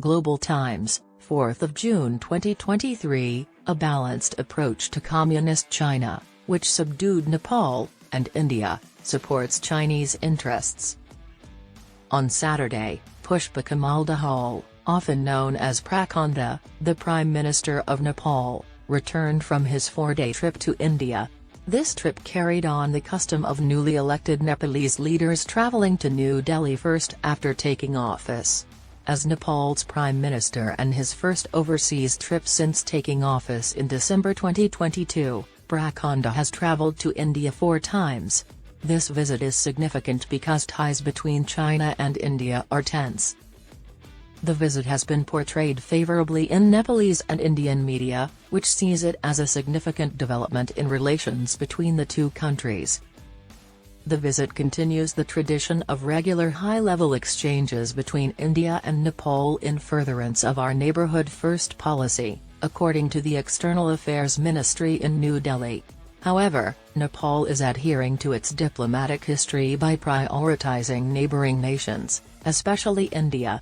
Global Times, 4th of June 2023, a balanced approach to Communist China, which subdued Nepal and India, supports Chinese interests. On Saturday, Pushpa Kamal Dahal, often known as Prachanda, the Prime Minister of Nepal, returned from his 4-day trip to India. This trip carried on the custom of newly elected Nepalese leaders travelling to New Delhi first after taking office. As Nepal's Prime Minister and his first overseas trip since taking office in December 2022, Prachanda has travelled to India 4 times. This visit is significant because ties between China and India are tense. The visit has been portrayed favorably in Nepalese and Indian media, which sees it as a significant development in relations between the two countries. The visit continues the tradition of regular high-level exchanges between India and Nepal in furtherance of our neighbourhood first policy, according to the External Affairs Ministry in New Delhi. However, Nepal is adhering to its diplomatic history by prioritising neighbouring nations, especially India.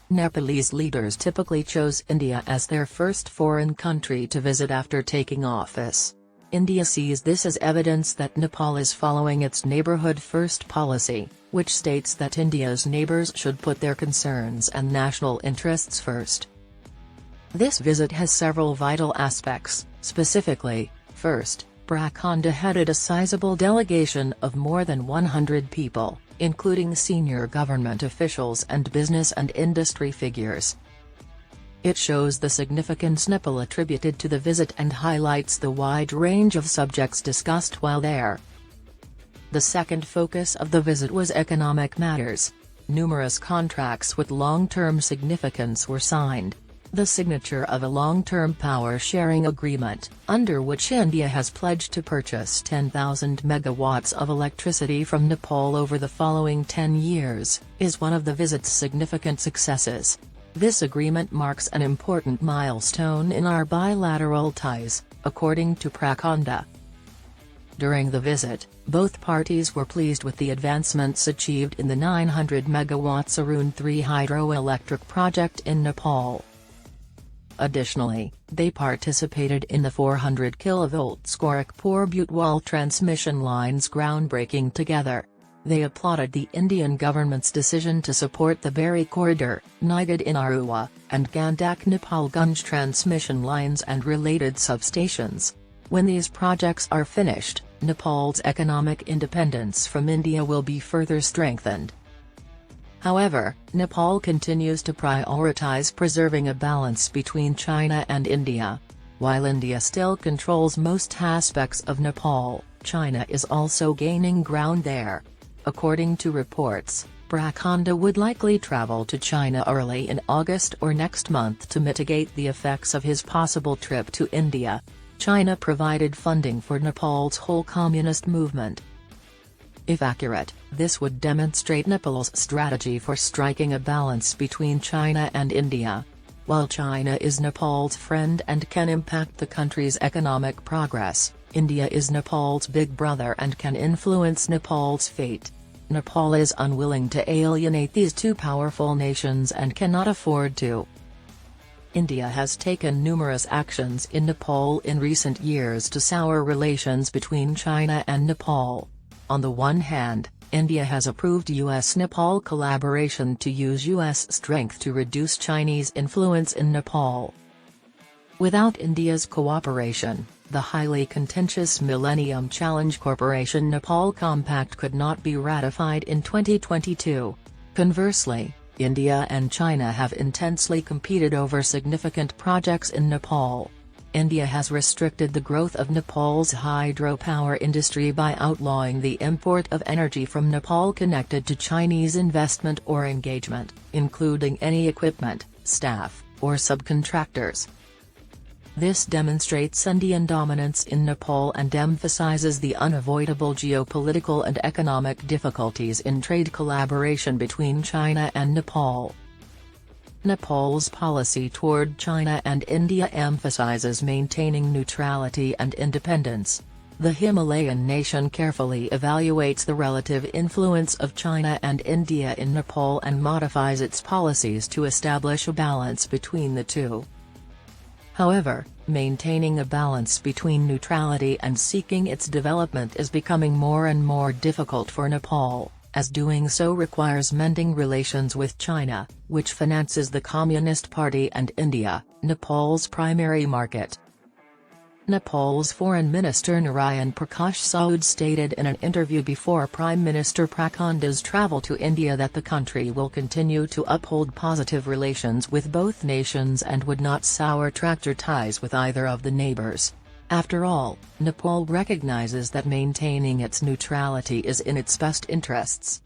Nepalese leaders typically chose India as their first foreign country to visit after taking office. India sees this as evidence that Nepal is following its neighbourhood first policy, which states that India's neighbours should put their concerns and national interests first. This visit has several vital aspects, specifically, first, Prachanda headed a sizable delegation of more than 100 people, including senior government officials and business and industry figures. It shows the significance Nepal attributed to the visit and highlights the wide range of subjects discussed while there. The second focus of the visit was economic matters. Numerous contracts with long-term significance were signed. The signature of a long-term power-sharing agreement, under which India has pledged to purchase 10,000 megawatts of electricity from Nepal over the following 10 years, is one of the visit's significant successes. This agreement marks an important milestone in our bilateral ties, according to Prachanda. During the visit, both parties were pleased with the advancements achieved in the 900 megawatts Arun 3 hydroelectric project in Nepal. Additionally, they participated in the 400 kV Gorakhpur-Butwal transmission lines groundbreaking together. They applauded the Indian government's decision to support the Bari corridor, Nigad in Arua, and Gandak-Nepalgunj transmission lines and related substations. When these projects are finished, Nepal's economic independence from India will be further strengthened. However, Nepal continues to prioritize preserving a balance between China and India. While India still controls most aspects of Nepal, China is also gaining ground there. According to reports, Prachanda would likely travel to China early in August or next month to mitigate the effects of his possible trip to India. China provided funding for Nepal's whole communist movement. If accurate, this would demonstrate Nepal's strategy for striking a balance between China and India. While China is Nepal's friend and can impact the country's economic progress, India is Nepal's big brother and can influence Nepal's fate. Nepal is unwilling to alienate these two powerful nations and cannot afford to. India has taken numerous actions in Nepal in recent years to sour relations between China and Nepal. On the one hand, India has approved US-Nepal collaboration to use US strength to reduce Chinese influence in Nepal. Without India's cooperation, the highly contentious Millennium Challenge Corporation Nepal Compact could not be ratified in 2022. Conversely, India and China have intensely competed over significant projects in Nepal. India has restricted the growth of Nepal's hydropower industry by outlawing the import of energy from Nepal connected to Chinese investment or engagement, including any equipment, staff, or subcontractors. This demonstrates Indian dominance in Nepal and emphasizes the unavoidable geopolitical and economic difficulties in trade collaboration between China and Nepal. Nepal's policy toward China and India emphasizes maintaining neutrality and independence. The Himalayan nation carefully evaluates the relative influence of China and India in Nepal and modifies its policies to establish a balance between the two. However, maintaining a balance between neutrality and seeking its development is becoming more and more difficult for Nepal, as doing so requires mending relations with China, which finances the Communist Party, and India, Nepal's primary market. Nepal's Foreign Minister Narayan Prakash Saud stated in an interview before Prime Minister Prachanda's travel to India that the country will continue to uphold positive relations with both nations and would not sour tractor ties with either of the neighbors. After all, Nepal recognizes that maintaining its neutrality is in its best interests.